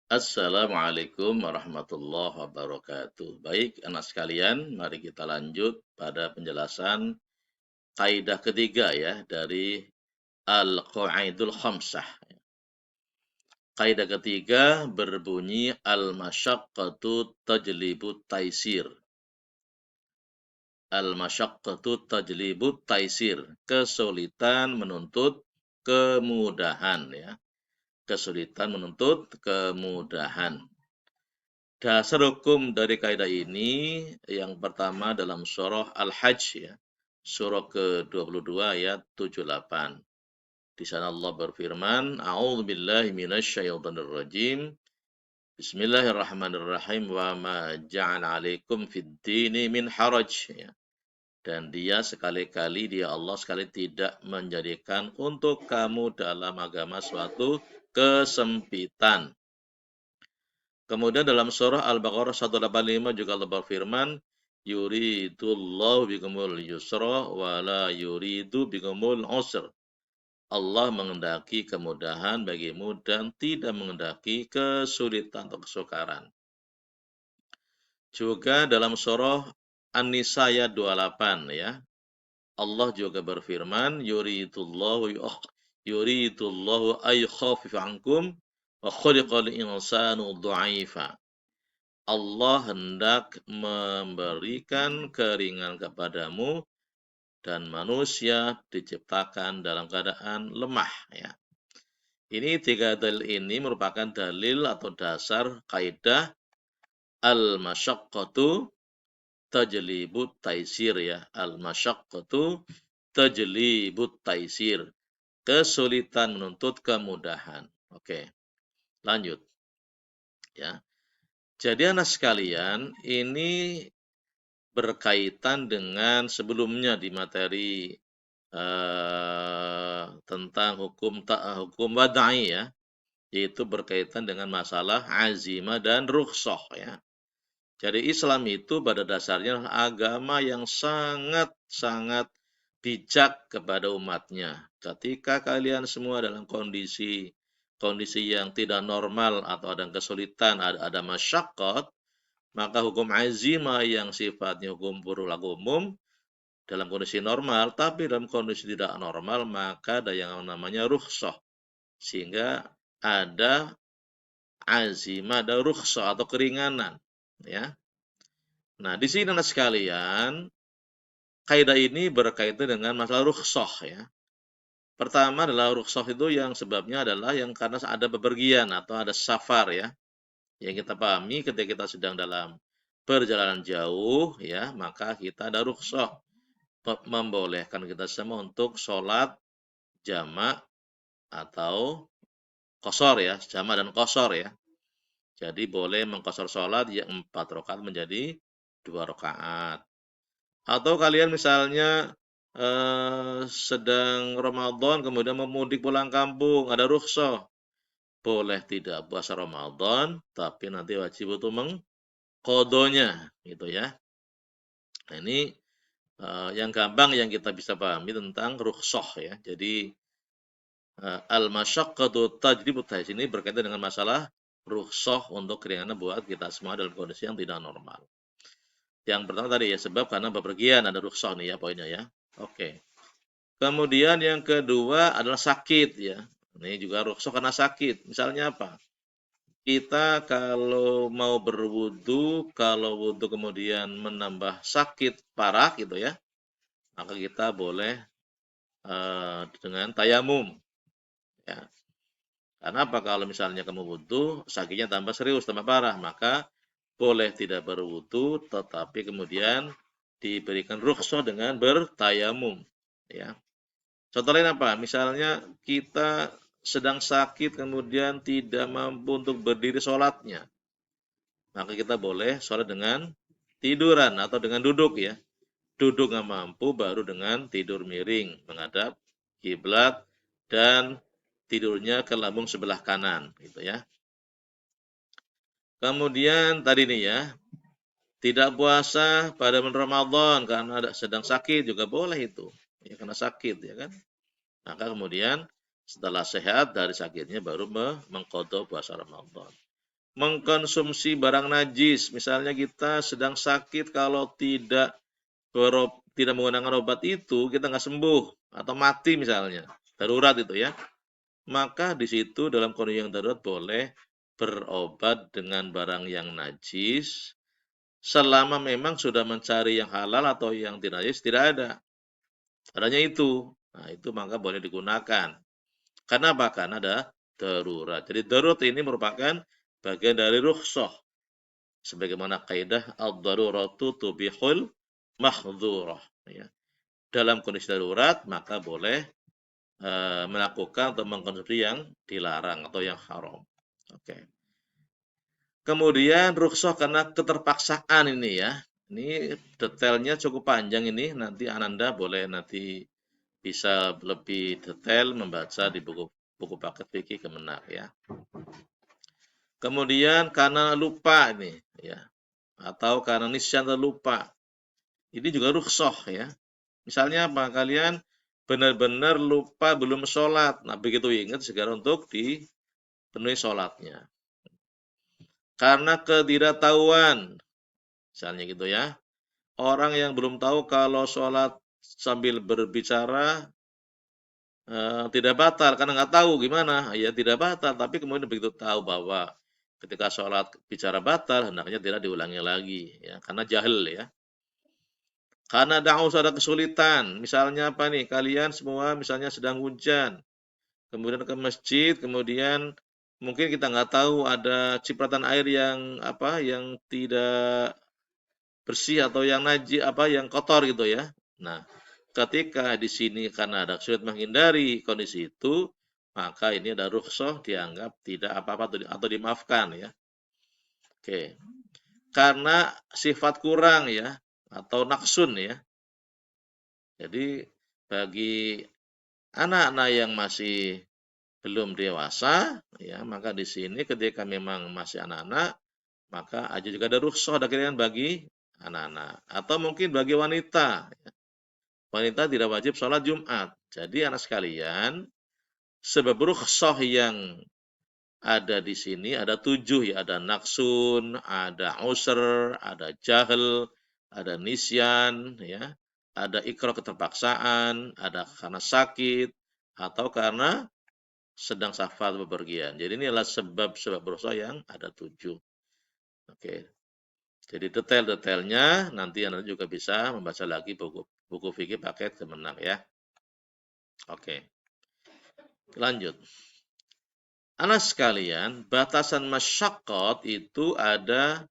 Assalamualaikum warahmatullahi wabarakatuh. Baik, anak sekalian, mari kita lanjut pada penjelasan kaidah ketiga ya dari Al-Qawaidul Khamsah. Kaidah ketiga berbunyi al-masyaqqatu tajlibut taisir. Al-masyaqqatu tajlibut taisir. Kesulitan menuntut kemudahan ya. Kesulitan menuntut kemudahan. Dasar hukum dari kaidah ini yang pertama dalam surah Al-Hajj ya. Surah ke-22 ayat 78. Di sana Allah berfirman, A'udzubillahi minasyaitonir rajim. Bismillahirrahmanirrahim wa ma ja'ala 'alaikum fid dini min haraj ya. Dan dia sekali-kali dia Allah sekali tidak menjadikan untuk kamu dalam agama suatu kesempitan. Kemudian dalam surah Al-Baqarah 185 juga Allah berfirman, yuridullahu bikumul yusra wa la yuridu bikumul usr. Allah mengendaki kemudahan bagimu dan tidak mengendaki kesulitan atau kesukaran. Juga dalam surah An-Nisa ayat 28 ya. Allah juga berfirman, yuridullahu ay khafif ankum wa khuliqal insanu dha'ifa. Allah hendak memberikan keringanan kepadamu dan manusia diciptakan dalam keadaan lemah ya. Ini tiga dalil ini merupakan dalil atau dasar kaidah al-masyaqqatu tajlibut taisir ya. Al-masyaqqatu tajlibut taisir. Kesulitan menuntut kemudahan. Oke, lanjut ya. Jadi anak sekalian, ini berkaitan dengan sebelumnya di materi tentang hukum wadai ya, yaitu berkaitan dengan masalah azimah dan rukhsah ya. Jadi Islam itu pada dasarnya adalah agama yang sangat-sangat bijak kepada umatnya. Ketika kalian semua dalam kondisi yang tidak normal atau ada kesulitan, ada masyaqqat, maka hukum azimah yang sifatnya hukum berlaku umum dalam kondisi normal, tapi dalam kondisi tidak normal, maka ada yang namanya rukhsah. Sehingga ada azimah, ada rukhsah atau keringanan. Ya. Nah, di sini anak sekalian, kaidah ini berkaitan dengan masalah rukhsah ya. Pertama adalah rukhsah itu yang sebabnya adalah yang karena ada bepergian atau ada safar ya. Yang kita pahami ketika kita sedang dalam perjalanan jauh ya, maka kita ada rukhsah membolehkan kita semua untuk sholat jamak atau qashar ya, jamak dan qashar ya. Jadi boleh mengqashar sholat yang 4 rakaat menjadi 2 rakaat. Atau kalian misalnya sedang Ramadan kemudian memudik pulang kampung, ada rukhsah. Boleh tidak puasa Ramadan, tapi nanti wajib untuk mengqadanya gitu ya. Nah, ini yang gampang yang kita bisa pahami tentang rukhsah ya. Jadi al-masyaqqatu tajlibu taysir ini berkaitan dengan masalah rukhsah untuk keringanan buat kita semua dalam kondisi yang tidak normal. Yang pertama tadi ya sebab karena bepergian ada rukhsah nih ya poinnya ya. Oke. Kemudian yang kedua adalah sakit ya. Ini juga rukhsah karena sakit. Misalnya apa? Kita kalau mau berwudu, kalau wudu kemudian menambah sakit parah gitu ya, maka kita boleh dengan tayamum ya. Karena apa? Kalau misalnya kamu wudu, sakitnya tambah serius, tambah parah, maka boleh tidak berwudu, tetapi kemudian diberikan rukhsah dengan bertayamum. Ya. Contoh lain apa? Misalnya kita sedang sakit, kemudian tidak mampu untuk berdiri sholatnya, maka kita boleh sholat dengan tiduran atau dengan duduk ya. Duduk nggak mampu, baru dengan tidur miring, menghadap kiblat dan tidurnya ke lambung sebelah kanan, gitu ya. Kemudian tadi nih ya, tidak puasa pada bulan Ramadan karena sedang sakit juga boleh itu, ya karena sakit ya kan. Maka kemudian setelah sehat dari sakitnya baru mengqadha puasa Ramadan. mengkonsumsi barang najis. Misalnya kita sedang sakit, kalau tidak menggunakan obat itu, kita nggak sembuh atau mati misalnya, darurat itu ya. Maka di situ dalam kondisi yang darurat boleh berobat dengan barang yang najis, selama memang sudah mencari yang halal atau yang tidak najis tidak ada. Adanya itu. Nah, itu maka boleh digunakan. Karena apa? Karena ada darurat. Jadi darurat ini merupakan bagian dari rukhsah. Sebagaimana kaidah ad-daruratu tubihul mahdhurah. Ya. Dalam kondisi darurat maka boleh melakukan atau mengkonsumsi yang dilarang atau yang haram. Oke. Kemudian rukhsah karena keterpaksaan ini ya. Ini detailnya cukup panjang ini. Nanti Ananda boleh nanti bisa lebih detail membaca di buku paket fikih Kemenak ya. Kemudian karena lupa ini ya, atau karena nisyan terlupa. Ini juga rukhsah ya. Misalnya apa? Kalian benar-benar lupa belum sholat. Nah, begitu ingat segera untuk dipenuhi sholatnya. Karena ketidaktahuan, misalnya gitu ya. Orang yang belum tahu kalau sholat sambil berbicara tidak batal, karena nggak tahu gimana. Ya tidak batal, tapi kemudian begitu tahu bahwa ketika sholat bicara batal, hendaknya tidak diulangi lagi, ya, karena jahil ya. Karena ada kesulitan, misalnya apa nih? Kalian semua misalnya sedang hujan, kemudian ke masjid, kemudian mungkin kita nggak tahu ada cipratan air yang apa, yang tidak bersih atau yang najis apa, yang kotor gitu ya. Nah, ketika di sini karena ada kesulitan menghindari kondisi itu, maka ini ada rukhsah dianggap tidak apa-apa atau dimaafkan ya. Oke. Karena sifat kurang ya atau naksun ya. Jadi bagi anak-anak yang masih belum dewasa, ya, maka di sini ketika memang masih anak-anak, maka aja juga ada rukhsah ada keringanan bagi anak-anak. Atau mungkin bagi wanita, ya. Wanita tidak wajib sholat Jumat. Jadi anak sekalian, sebab rukhsah yang ada di sini ada 7 ya, ada naksun, ada usr, ada jahil, ada nisyan, ya, ada ikrah keterpaksaan, ada karena sakit, atau karena sedang safar bepergian. Jadi ini adalah sebab-sebab dosa yang ada 7. Oke. Jadi detail-detailnya nanti Anda juga bisa membaca lagi buku fikih paket Kemenak ya. Oke. Lanjut. Anak sekalian, batasan masyaqqat itu ada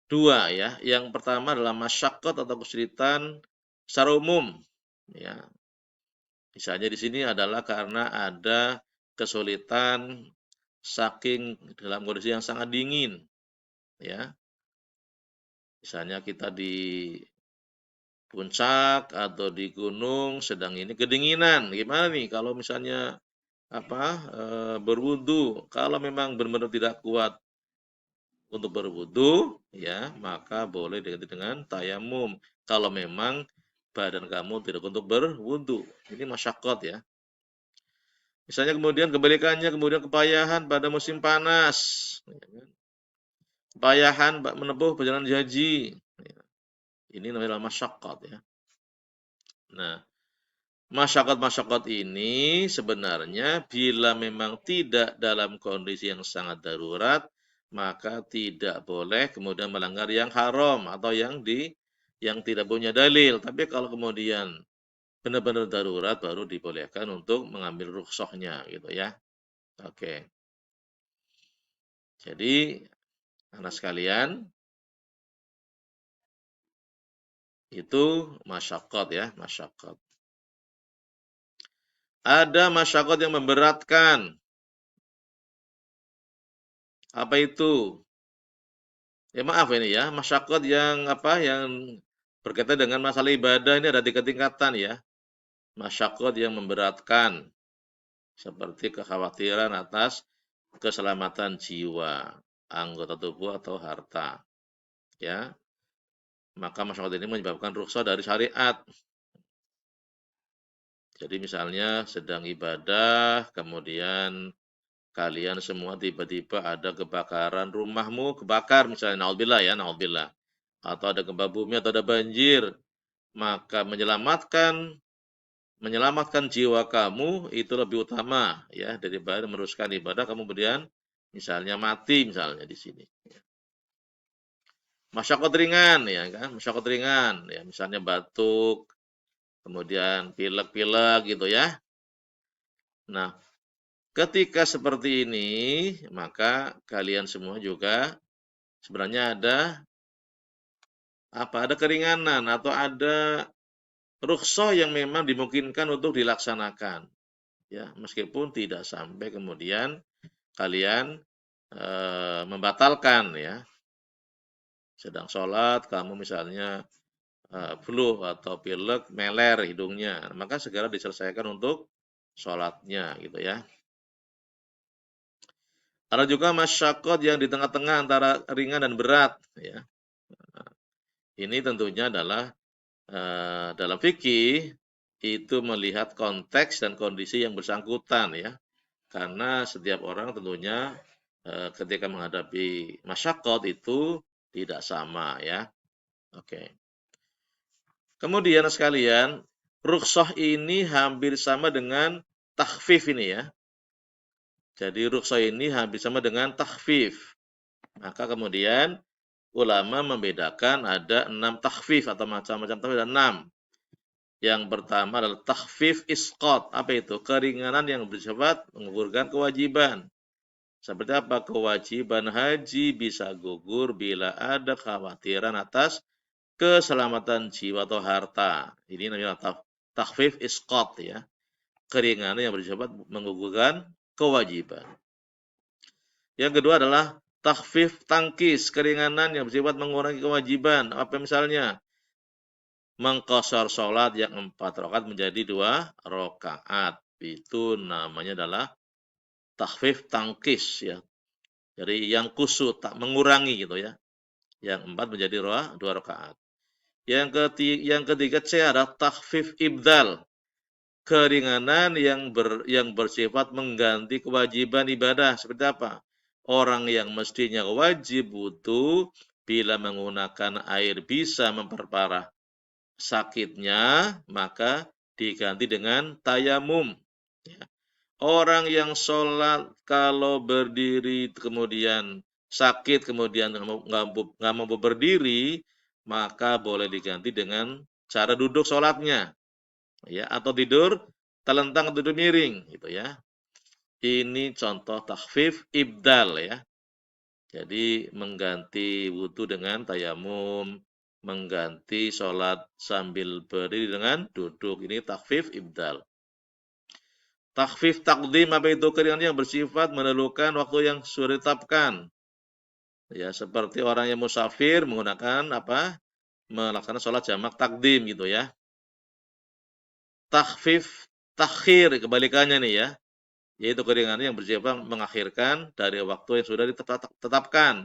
2 ya. Yang pertama adalah masyaqqat atau kesulitan secara umum ya. Misalnya di sini adalah karena ada kesulitan saking dalam kondisi yang sangat dingin ya. Misalnya kita di puncak atau di gunung sedang ini kedinginan. Gimana nih kalau misalnya apa berwudu? Kalau memang benar-benar tidak kuat untuk berwudu ya, maka boleh diganti dengan tayamum. Kalau memang badan kamu tidak untuk berwudu. Ini masyaqqat ya. Misalnya kemudian kebalikannya, kemudian kepayahan pada musim panas. Kepayahan menempuh perjalanan haji. Ini namanya masyaqqat ya. Nah, masyaqqat-masyaqqat ini sebenarnya bila memang tidak dalam kondisi yang sangat darurat, maka tidak boleh kemudian melanggar yang haram atau yang tidak punya dalil. Tapi kalau kemudian benar-benar darurat baru dibolehkan untuk mengambil rukhsahnya gitu ya. Oke. Jadi anak sekalian itu masyaqqat ya, masyaqqat. Ada masyaqqat yang memberatkan. Apa itu? Ya maaf ini ya, masyaqqat yang apa, yang berkaitan dengan masalah ibadah ini ada 3 tingkatan ya. Masyaqqat yang memberatkan, seperti kekhawatiran atas keselamatan jiwa, anggota tubuh atau harta. Ya, maka masyaqqat ini menyebabkan rukhsah dari syariat. Jadi misalnya sedang ibadah, kemudian kalian semua tiba-tiba ada kebakaran, rumahmu kebakar misalnya, naudzubillah ya, naudzubillah. Atau ada gempa bumi atau ada banjir, maka menyelamatkan jiwa kamu itu lebih utama ya daripada meneruskan ibadah kamu kemudian misalnya mati misalnya di sini. Masyarakat ringan ya kan, masyarakat ringan ya misalnya batuk, kemudian pilek-pilek gitu ya. Nah, ketika seperti ini maka kalian semua juga sebenarnya ada keringanan atau ada rukhsah yang memang dimungkinkan untuk dilaksanakan ya meskipun tidak sampai kemudian kalian membatalkan ya. Sedang sholat, kamu misalnya flu atau pilek, meler hidungnya, maka segera diselesaikan untuk sholatnya gitu ya. Ada juga masyaqqat yang di tengah-tengah antara ringan dan berat ya. Ini tentunya adalah dalam fikih itu melihat konteks dan kondisi yang bersangkutan ya. Karena setiap orang tentunya ketika menghadapi masyaqqat itu tidak sama ya. Oke. Kemudian sekalian, rukhsah ini hampir sama dengan takhfif ini ya. Jadi rukhsah ini hampir sama dengan takhfif. Maka kemudian ulama membedakan ada 6 takhfif atau macam-macam takhfif ada 6. Yang pertama adalah takhfif isqat. Apa itu? Keringanan yang bersifat menggugurkan kewajiban. Seperti apa? Kewajiban haji bisa gugur bila ada kekhawatiran atas keselamatan jiwa atau harta. Ini namanya takhfif isqat ya. Keringanan yang bersifat menggugurkan kewajiban. Yang kedua adalah takhfif tangkis, keringanan yang bersifat mengurangi kewajiban. Apa misalnya? Mengqashar salat yang 4 rakaat menjadi 2 rakaat. Itu namanya adalah takhfif tangkis ya. Jadi yang kusut, tak mengurangi gitu ya. Yang 4 menjadi 2 rakaat. Yang ketiga C adalah takhfif ibdal. Keringanan yang bersifat mengganti kewajiban ibadah. Seperti apa? Orang yang mestinya wajib wudu bila menggunakan air bisa memperparah sakitnya, maka diganti dengan tayamum. Ya. Orang yang sholat kalau berdiri kemudian sakit kemudian nggak mampu berdiri, maka boleh diganti dengan cara duduk sholatnya ya atau tidur telentang atau tidur miring gitu ya. Ini contoh takhfif ibdal ya. Jadi mengganti wudu dengan tayamum, mengganti sholat sambil berdiri dengan duduk. Ini takhfif ibdal. Takhfif takdim apa itu? Keringanan yang bersifat menelurkan waktu yang sudah ditetapkan. Ya, seperti orang yang musafir menggunakan apa? Melaksanakan sholat jamak takdim gitu ya. Takhfif takhir kebalikannya nih ya, yaitu keringanan yang bersifat mengakhirkan dari waktu yang sudah ditetapkan.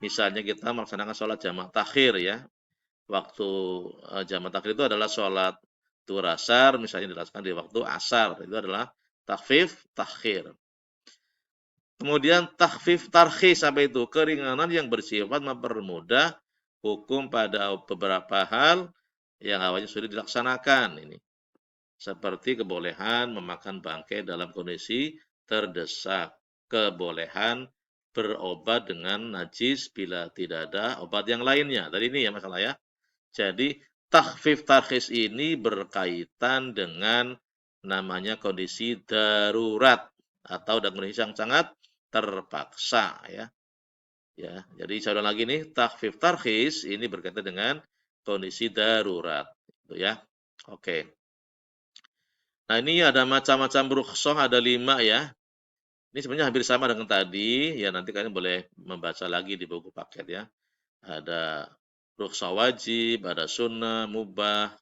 Misalnya kita melaksanakan sholat jamak takhir ya. Waktu jamak takhir itu adalah sholat duhur asar, misalnya dilaksanakan di waktu asar. Itu adalah takhfif takhir. Kemudian takhfif tarkhis apa itu? Keringanan yang bersifat mempermudah hukum pada beberapa hal yang awalnya sudah dilaksanakan ini. Seperti kebolehan memakan bangkai dalam kondisi terdesak, kebolehan berobat dengan najis bila tidak ada obat yang lainnya. Tadi ini ya masalah ya. Jadi takhfif tarkhis ini berkaitan dengan namanya kondisi darurat atau dalam kondisi yang sangat terpaksa ya. Ya, jadi saya ulang lagi nih, takhfif tarkhis ini berkaitan dengan kondisi darurat gitu ya. Oke. Nah, ini ada macam-macam rukhsah, ada 5 ya. Ini sebenarnya hampir sama dengan tadi, ya nanti kalian boleh membaca lagi di buku paket ya. Ada rukhsah wajib, ada sunnah, mubah,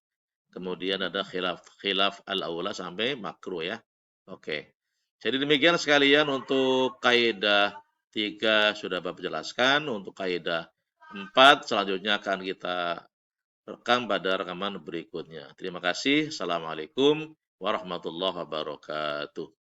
kemudian ada khilaf al-aula sampai makruh ya. Oke. Jadi demikian sekalian untuk kaidah 3 sudah Bapak jelaskan, untuk kaidah 4 selanjutnya akan kita rekam pada rekaman berikutnya. Terima kasih. Assalamualaikum warahmatullahi wabarakatuh.